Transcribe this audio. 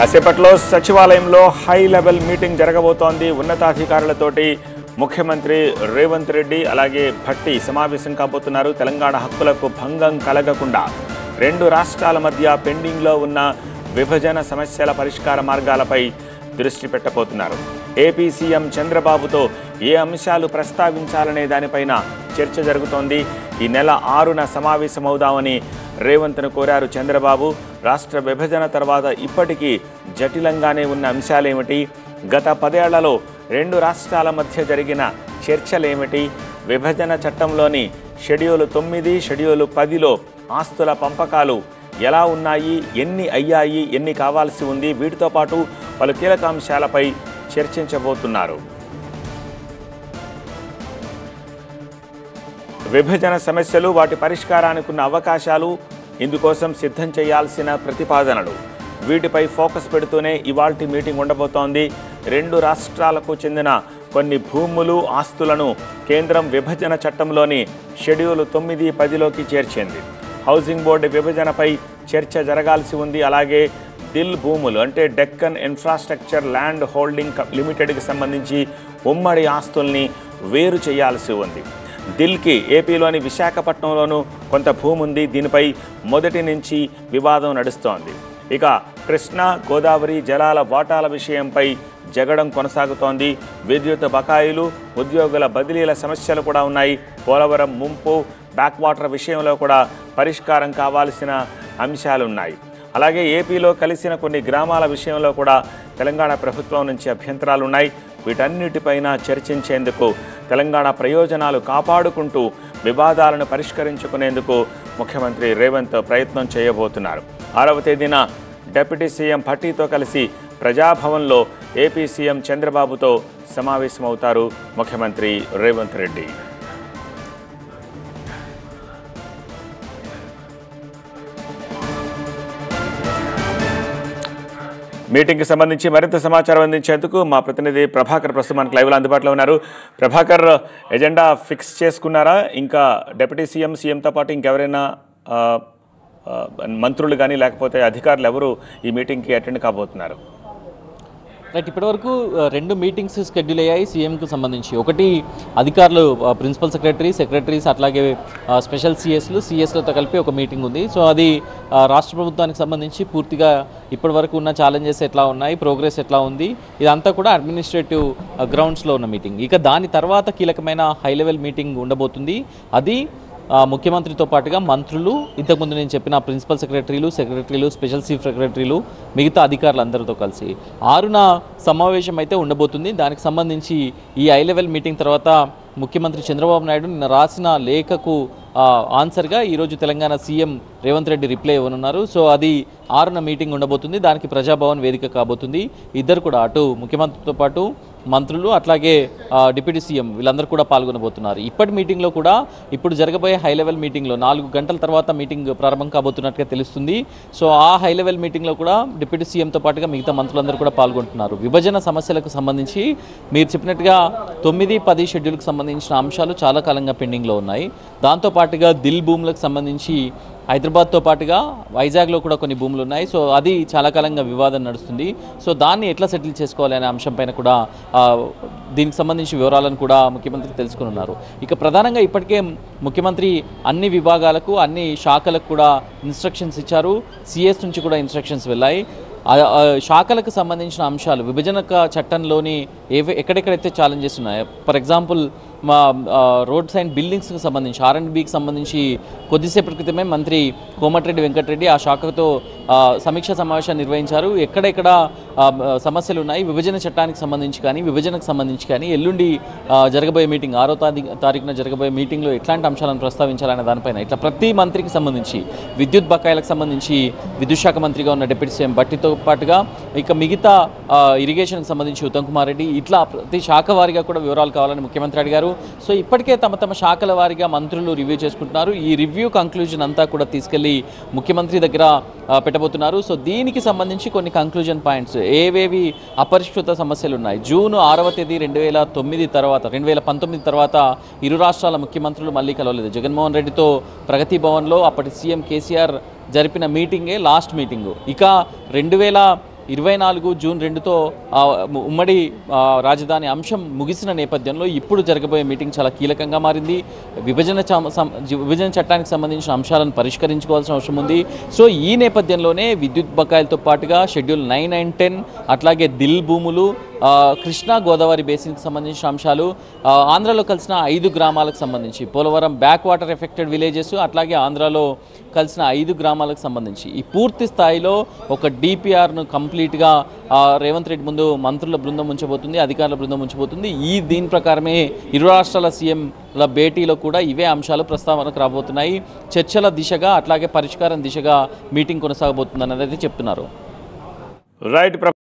కాసేపట్లో సచివాలయంలో high level meeting జరగబోతోంది. ఉన్నతాధికారులతోటి ముఖ్యమంత్రి రేవంత్ రెడ్డి అలాగే భట్టి సమావేశం కాబోతున్నారు. తెలంగాణ హక్కులకు భంగం కలగకుండా రెండు రాష్ట్రాల మధ్య పెండింగ్లో ఉన్న విభజన సమస్యల పరిష్కార మార్గాలపై దృష్టి పెట్టబోతున్నారు. ఏపీ సీఎం చంద్రబాబుతో ఏ అంశాలు ప్రస్తావించాలనే దానిపైన చర్చ జరుగుతోంది. ఈ నెల 6న సమావేశమవుదామని రేవంత్ను కోరారు చంద్రబాబు. రాష్ట్ర విభజన తర్వాత ఇప్పటికీ జటిలంగానే ఉన్న అంశాలేమిటి, గత 10 ఏళ్లలో రెండు రాష్ట్రాల మధ్య జరిగిన చర్చలేమిటి, విభజన చట్టంలోని షెడ్యూల్ 9, షెడ్యూల్ 10లో ఆస్తుల పంపకాలు ఎలా ఉన్నాయి, ఎన్ని అయ్యాయి, ఎన్ని కావాల్సి ఉంది, వీటితో పాటు పలు కీలక అంశాలపై చర్చించబోతున్నారు. విభజన సమస్యలు, వాటి పరిష్కారానికి ఉన్న అవకాశాలు, ఇందుకోసం సిద్ధం చేయాల్సిన ప్రతిపాదనలు, వీటిపై ఫోకస్ పెడుతూనే ఇవాల్టి మీటింగ్ ఉండబోతోంది. రెండు రాష్ట్రాలకు చెందిన కొన్ని భూములు, ఆస్తులను కేంద్రం విభజన చట్టంలోని షెడ్యూల్ 9, 10లోకి చేర్చింది. హౌసింగ్ బోర్డు విభజనపై చర్చ జరగాల్సి ఉంది. అలాగే దిల్ భూములు అంటే డెక్కన్ ఇన్ఫ్రాస్ట్రక్చర్ ల్యాండ్ హోల్డింగ్ లిమిటెడ్కి సంబంధించి ఉమ్మడి ఆస్తుల్ని వేరు చేయాల్సి ఉంది. దిల్కి ఏపీలోని విశాఖపట్నంలోనూ కొంత భూమి ఉంది. దీనిపై మొదటి నుంచి వివాదం నడుస్తోంది. ఇక కృష్ణా గోదావరి జలాల వాటాల విషయంపై జగడం కొనసాగుతోంది. విద్యుత్ బకాయిలు, ఉద్యోగుల బదిలీల సమస్యలు కూడా ఉన్నాయి. పోలవరం ముంపు, బ్యాక్ వాటర్ విషయంలో కూడా పరిష్కారం కావాల్సిన అంశాలున్నాయి. అలాగే ఏపీలో కలిసిన కొన్ని గ్రామాల విషయంలో కూడా తెలంగాణ ప్రభుత్వం నుంచి అభ్యంతరాలు ఉన్నాయి. వీటన్నిటిపైన చర్చించేందుకు, తెలంగాణ ప్రయోజనాలు కాపాడుకుంటూ వివాదాలను పరిష్కరించుకునేందుకు ముఖ్యమంత్రి రేవంత్ ప్రయత్నం చేయబోతున్నారు. 6వ తేదీన డిప్యూటీ సీఎం భట్టితో కలిసి ప్రజాభవన్లో ఏపీ సీఎం చంద్రబాబుతో సమావేశమవుతారు ముఖ్యమంత్రి రేవంత్ రెడ్డి. మీటింగ్కి సంబంధించి మరింత సమాచారం అందించేందుకు మా ప్రతినిధి ప్రభాకర్ ప్రస్తుతం మనకు లైవ్లో అందుబాటులో ఉన్నారు. ప్రభాకర్, ఎజెండా ఫిక్స్ చేసుకున్నారా? ఇంకా డిప్యూటీ సీఎంతో పాటు ఇంకెవరైనా మంత్రులు కానీ లేకపోతే అధికారులు ఎవరు ఈ మీటింగ్కి అటెండ్ కాబోతున్నారు? రైట్, ఇప్పటివరకు 2 మీటింగ్స్ షెడ్యూల్ అయ్యాయి సీఎంకు సంబంధించి. ఒకటి అధికారులు, ప్రిన్సిపల్ సెక్రటరీస్ అట్లాగే స్పెషల్ సిఎస్లతో కలిపి ఒక మీటింగ్ ఉంది. సో అది రాష్ట్ర ప్రభుత్వానికి సంబంధించి పూర్తిగా ఇప్పటివరకు ఉన్న ఛాలెంజెస్ ఎట్లా ఉన్నాయి, ప్రోగ్రెస్ ఎట్లా ఉంది, ఇదంతా కూడా అడ్మినిస్ట్రేటివ్ గ్రౌండ్స్లో ఉన్న మీటింగ్. ఇక దాని తర్వాత కీలకమైన హై లెవెల్ మీటింగ్ ఉండబోతుంది. అది ముఖ్యమంత్రితో పాటుగా మంత్రులు, ఇంతకుముందు నేను చెప్పిన ప్రిన్సిపల్ సెక్రటరీలు, స్పెషల్ చీఫ్ సెక్రటరీలు, మిగతా అధికారులు అందరితో కలిసి 6న సమావేశం అయితే ఉండబోతుంది. దానికి సంబంధించి ఈ హై లెవెల్ మీటింగ్ తర్వాత ముఖ్యమంత్రి చంద్రబాబు నాయుడు నిన్న రాసిన లేఖకు ఆన్సర్గా ఈరోజు తెలంగాణ సీఎం రేవంత్ రెడ్డి రిప్లై ఇవ్వనున్నారు. సో అది 6న మీటింగ్ ఉండబోతుంది. దానికి ప్రజాభవన్ వేదిక కాబోతుంది. ఇద్దరు కూడా, అటు ముఖ్యమంత్రితో పాటు మంత్రులు అట్లాగే డిప్యూటీ సీఎం వీళ్ళందరూ కూడా పాల్గొనబోతున్నారు. ఇప్పటి మీటింగ్లో కూడా ఇప్పుడు జరగబోయే హై లెవెల్ మీటింగ్లో 4 గంటల తర్వాత మీటింగ్ ప్రారంభం కాబోతున్నట్టుగా తెలుస్తుంది. సో ఆ హై లెవెల్ మీటింగ్లో కూడా డిప్యూటీ సీఎంతో పాటుగా మిగతా మంత్రులందరూ కూడా పాల్గొంటున్నారు. విభజన సమస్యలకు సంబంధించి మీరు చెప్పినట్టుగా 9, 10 షెడ్యూల్కి సంబంధించిన అంశాలు చాలా కాలంగా పెండింగ్లో ఉన్నాయి. దాంతోపాటుగా దిల్ భూములకు సంబంధించి హైదరాబాద్తో పాటుగా వైజాగ్లో కూడా కొన్ని భూములు ఉన్నాయి. సో అది చాలా కాలంగా వివాదం నడుస్తుంది. సో దాన్ని ఎట్లా సెటిల్ చేసుకోవాలి అనే అంశంపైన కూడా దీనికి సంబంధించి వివరాలను కూడా ముఖ్యమంత్రి తెలుసుకున్నారు. ఇక ప్రధానంగా ఇప్పటికే ముఖ్యమంత్రి అన్ని విభాగాలకు, అన్ని శాఖలకు కూడా ఇన్స్ట్రక్షన్స్ ఇచ్చారు. సిఎస్ నుంచి కూడా ఇన్స్ట్రక్షన్స్ వెళ్ళాయి. శాఖలకు సంబంధించిన అంశాలు, విభజన చట్టంలోని ఎక్కడెక్కడైతే ఛాలెంజెస్ ఉన్నాయో, ఫర్ ఎగ్జాంపుల్ మా రోడ్స్ అండ్ బిల్డింగ్స్కి సంబంధించి, R&Bకి సంబంధించి కొద్దిసేపటి క్రితమే మంత్రి కోమటిరెడ్డి వెంకటరెడ్డి ఆ శాఖతో సమీక్షా సమావేశాన్ని నిర్వహించారు. ఎక్కడెక్కడ సమస్యలు ఉన్నాయి, విభజన చట్టానికి సంబంధించి కానీ, విభజనకు సంబంధించి కానీ ఎల్లుండి జరగబోయే మీటింగ్ 6వ తారీఖున జరగబోయే మీటింగ్లో ఎట్లాంటి అంశాలను ప్రస్తావించాలనే దానిపైన ఇట్లా ప్రతి మంత్రికి సంబంధించి, విద్యుత్ బకాయిలకు సంబంధించి విద్యుత్ శాఖ మంత్రిగా ఉన్న డిప్యూటీ సీఎం భట్టితో పాటుగా ఇక మిగతా ఇరిగేషన్కి సంబంధించి ఉత్తమ్ కుమార్ రెడ్డి, ఇట్లా ప్రతి శాఖ వారిగా కూడా వివరాలు కావాలని ముఖ్యమంత్రి అడిగారు. సో ఇప్పటికే తమ శాఖల వారిగా మంత్రులు రివ్యూ చేసుకుంటున్నారు. ఈ రివ్యూ కంక్లూజన్ అంతా కూడా తీసుకెళ్లి ముఖ్యమంత్రి దగ్గర పెట్టబోతున్నారు. సో దీనికి సంబంధించి కొన్ని కంక్లూజన్ పాయింట్స్, ఏవేవి అపరిష్కృత సమస్యలు ఉన్నాయి, జూన్ 6వ తేదీ 2019 తర్వాత ఇరు రాష్ట్రాల ముఖ్యమంత్రులు మళ్ళీ కలవలేదు. జగన్మోహన్ రెడ్డితో ప్రగతి భవన్లో అప్పటి సీఎం కేసీఆర్ జరిపిన మీటింగే లాస్ట్ మీటింగు. ఇక 24 జూన్ 2తో ఉమ్మడి రాజధాని అంశం ముగిసిన నేపథ్యంలో ఇప్పుడు జరగబోయే మీటింగ్ చాలా కీలకంగా మారింది. విభజన చట్టానికి సంబంధించిన అంశాలను పరిష్కరించుకోవాల్సిన అవసరం ఉంది. సో ఈ నేపథ్యంలోనే విద్యుత్ బకాయిలతో పాటుగా షెడ్యూల్ 9 అండ్ 10 అట్లాగే దిల్ భూములు, కృష్ణా గోదావరి బేసిన్కి సంబంధించిన అంశాలు, ఆంధ్రాలో కలిసిన 5 గ్రామాలకు సంబంధించి Polavaram back water affected villages అట్లాగే ఆంధ్రాలో కలిసిన 5 గ్రామాలకు సంబంధించి ఈ పూర్తి స్థాయిలో ఒక డిపిఆర్ను కంప్లీట్గా రేవంత్ రెడ్డి ముందు మంత్రుల బృందం ఉంచబోతుంది, అధికారుల బృందం ఉంచబోతుంది. దీని ప్రకారమే ఇరు రాష్ట్రాల సీఎంల భేటీలో కూడా ఇవే అంశాలు ప్రస్తావనకు రాబోతున్నాయి. చర్చల దిశగా అట్లాగే పరిష్కారం దిశగా మీటింగ్ కొనసాగబోతుంది అన్నది చెప్తున్నారు. రైట్.